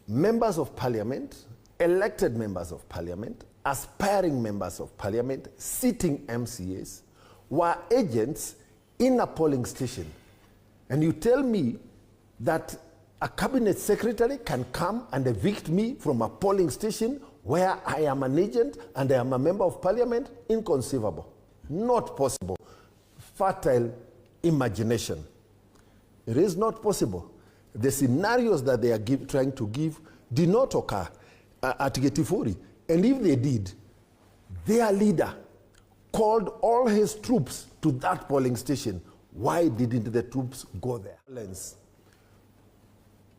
members of parliament, elected members of parliament, aspiring members of parliament, sitting MCAs, were agents in a polling station. And you tell me that a cabinet secretary can come and evict me from a polling station where I am an agent and I am a member of parliament? Inconceivable. Not possible. Fertile imagination. It is not possible. The scenarios that they are trying to give did not occur at Getifuri. And if they did, their leader called all his troops to that polling station. Why didn't the troops go there?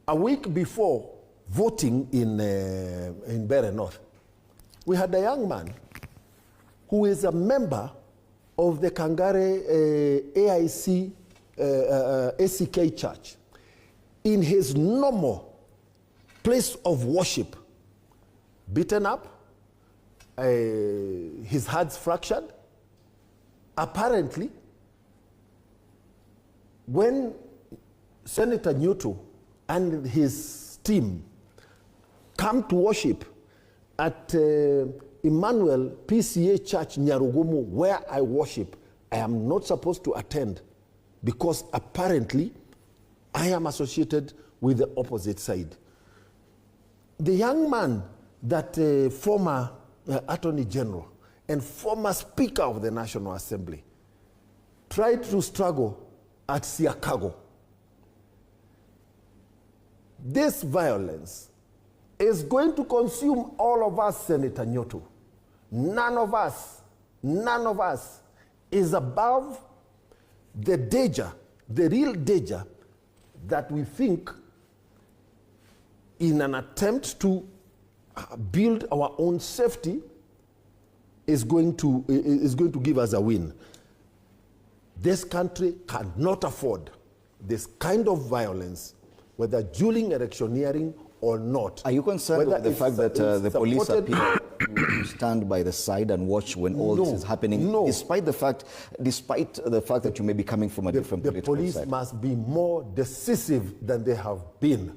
A week before voting in Mbeere North, we had a young man who is a member of the Kangare AIC ACK church. In his normal place of worship, beaten up, his hands fractured. Apparently, when Senator Ruto and his team come to worship at Emmanuel PCA Church Nyarugumu, where I worship, I am not supposed to attend because apparently I am associated with the opposite side. The young man that former Attorney General and former Speaker of the National Assembly tried to struggle at Siakago. This violence is going to consume all of us, Senator Ruto. None of us is above the danger, the real danger that we think in an attempt to build our own safety is going to give us a win. This country cannot afford this kind of violence, whether during electioneering or not. Are you concerned with the fact that the police appear to stand by the side and watch when all this is happening, despite the fact that you may be coming from a different political side? The police must be more decisive than they have been.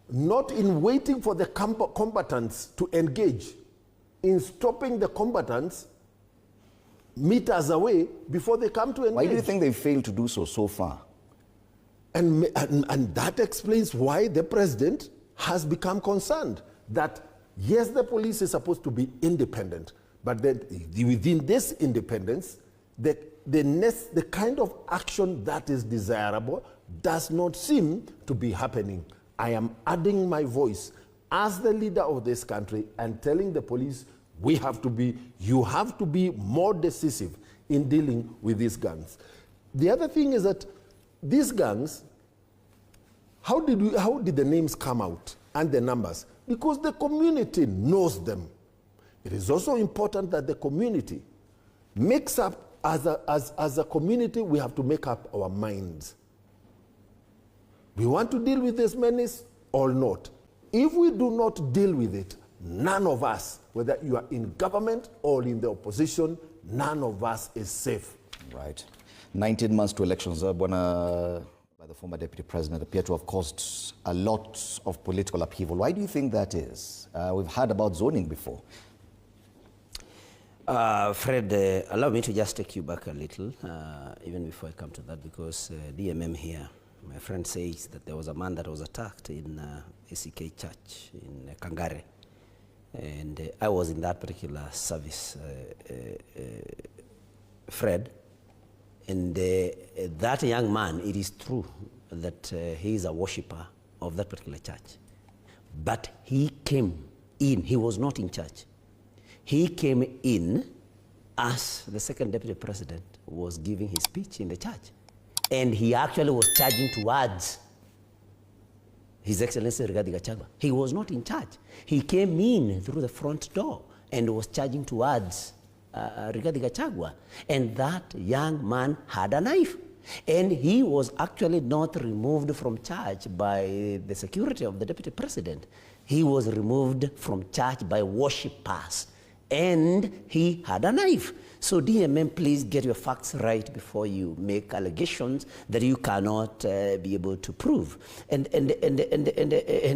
Not in waiting for the combatants to engage, in stopping the combatants meters away before they come to engage. Why do you think they failed to do so far? And that explains why the president has become concerned that, yes, the police is supposed to be independent, but that within this independence, the kind of action that is desirable does not seem to be happening. I am adding my voice as the leader of this country and telling the police, you have to be more decisive in dealing with these gangs. The other thing is that these gangs, how did the names come out and the numbers? Because the community knows them. It is also important that the community makes up, as a community, we have to make up our minds. We want to deal with this menace or not. If we do not deal with it, none of us, whether you are in government or in the opposition, none of us is safe. Right. 19 months to elections, by the former deputy president, appear to have caused a lot of political upheaval. Why do you think that is? We've heard about zoning before. Fred, allow me to just take you back a little, even before I come to that, because DMM here, my friend says that there was a man that was attacked in ACK Church in Kangare. And I was in that particular service, Fred. And that young man, it is true that he is a worshipper of that particular church. But he came in, he was not in church. He came in as the second deputy president was giving his speech in the church. And he actually was charging towards His Excellency Rigathi Gachagua. He was not in charge. He came in through the front door and was charging towards Rigathi Gachagua. And that young man had a knife. And he was actually not removed from church by the security of the deputy president. He was removed from church by worshippers. and he had a knife. So DMM, please get your facts right before you make allegations that you cannot be able to prove. And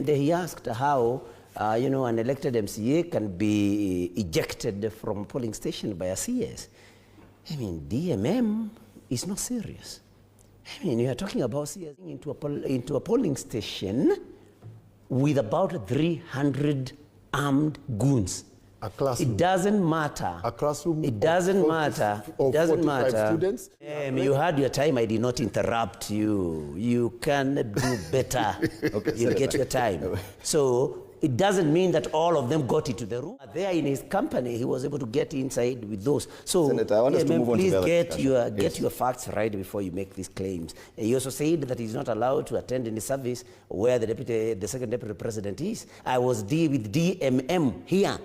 he asked how an elected MCA can be ejected from a polling station by a CS. I mean, DMM is not serious. I mean, you are talking about CS into a polling station with about 300 armed goons. A classroom. It doesn't matter. A classroom. It doesn't matter. It doesn't matter. Students. You had your time. I did not interrupt you. You can do better. Okay, you get your time. So it doesn't mean that all of them got into the room. There in his company, he was able to get inside with those. So, Senator, I want us to move on to please the other get your facts right before you make these claims. He also said that he's not allowed to attend any service where the second deputy president is. I was with DMM here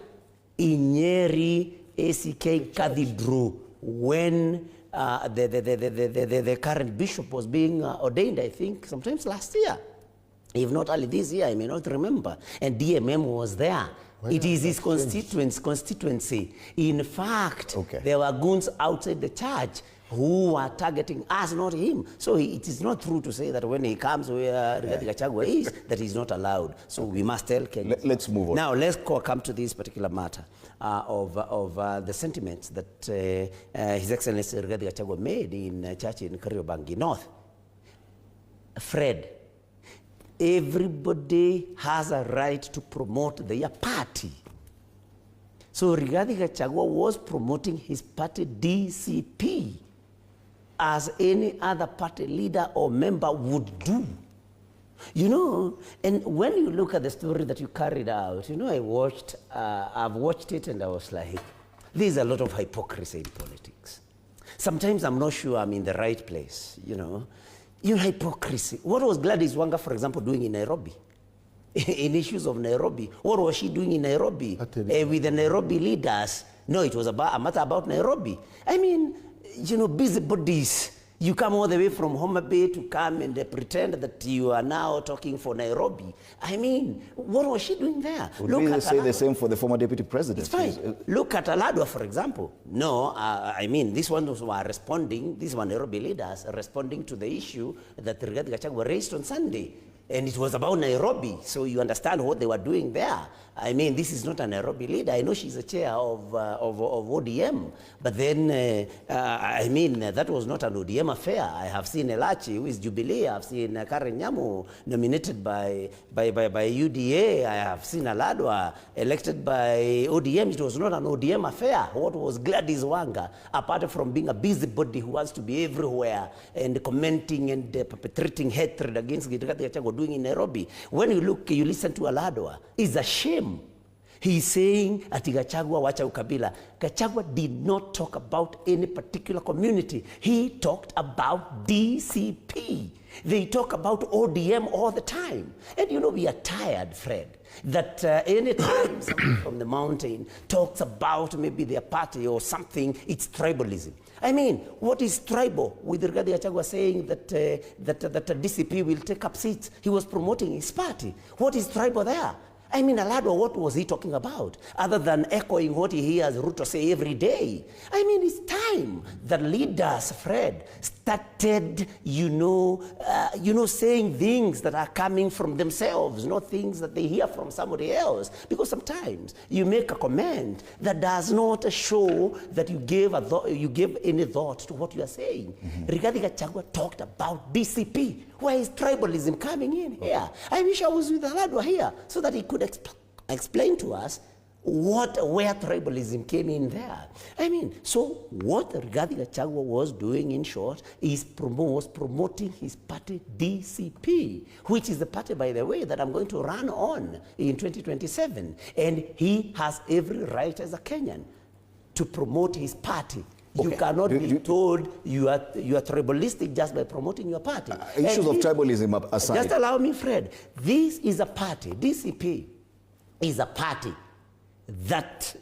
in Nyeri ACK Cathedral when the current bishop was being ordained, I think, sometimes last year. If not early this year, I may not remember. And DMM was there. It is his constituency. In fact, there were goons outside the church who were targeting us, not him. So it is not true to say that when he comes where Rigathi Gachagua is, that he's not allowed. So we must tell Kenyans. Let's move on. Now, let's come to this particular matter of the sentiments that His Excellency Rigathi Gachagua made in a church in Kariobangi North. Fred, everybody has a right to promote their party. So Rigathi Gachagua was promoting his party DCP as any other party leader or member would do. You know, and when you look at the story that you carried out, you know, I've watched it and I was like, there's a lot of hypocrisy in politics. Sometimes I'm not sure I'm in the right place, you know. Hypocrisy. What was Gladys Wanga, for example, doing in Nairobi? In issues of Nairobi. What was she doing in Nairobi with the Nairobi leaders? No, it was a matter about Nairobi. I mean, you know, busybodies. You come all the way from Homa Bay to come and pretend that you are now talking for Nairobi. I mean, what was she doing there? Would we say the same for the former deputy president? It's fine. Look at Aladwa, for example. No, I mean, these ones were responding, these were Nairobi leaders responding to the issue that Rigathi Gachagua raised on Sunday. And it was about Nairobi, so you understand what they were doing there. I mean, this is not a Nairobi leader. I know she's the chair of ODM, but then, I mean, that was not an ODM affair. I have seen Elachi, who is Jubilee. I have seen Karen Nyamu nominated by UDA. I have seen Aladwa elected by ODM. It was not an ODM affair. What was Gladys Wanga, apart from being a busybody who wants to be everywhere and commenting and perpetrating hatred against Rigathi Gachagua doing in Nairobi? When you listen to Aladwa, it's a shame. He's saying ati Gachagua wacha ukabila. Gachagua did not talk about any particular community. He talked about DCP. They talk about ODM all the time. And you know, we are tired, Fred, that any time someone from the mountain talks about maybe their party or something, it's tribalism. I mean, what is tribal with Rigathi Gachagua saying that DCP will take up seats? He was promoting his party. What is tribal there? I mean, Aladwa, what was he talking about? Other than echoing what he hears Ruto say every day. I mean, it's time that leaders, Fred, started, saying things that are coming from themselves, not things that they hear from somebody else. Because sometimes you make a comment that does not show that you gave any thought to what you are saying. Rigathi Gachagua talked about DCP. Where is tribalism coming in here? I wish I was with Aladwa here so that he could explain to us where tribalism came in there. I mean, so what Rigathi Gachagua was doing, in short, is promoting his party DCP, which is the party, by the way, that I'm going to run on in 2027. And he has every right as a Kenyan to promote his party. You cannot be told you are tribalistic just by promoting your party. Issues of tribalism aside. Just allow me, Fred. This is a party. DCP is a party that,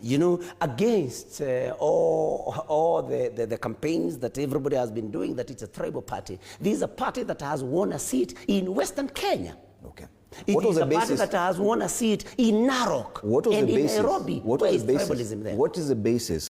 against all the campaigns that everybody has been doing, that it's a tribal party. This is a party that has won a seat in Western Kenya. Okay. It What is was a the party basis? that has won a seat in Narok What was and the in basis? Nairobi. What Where was is the basis? tribalism there? What is the basis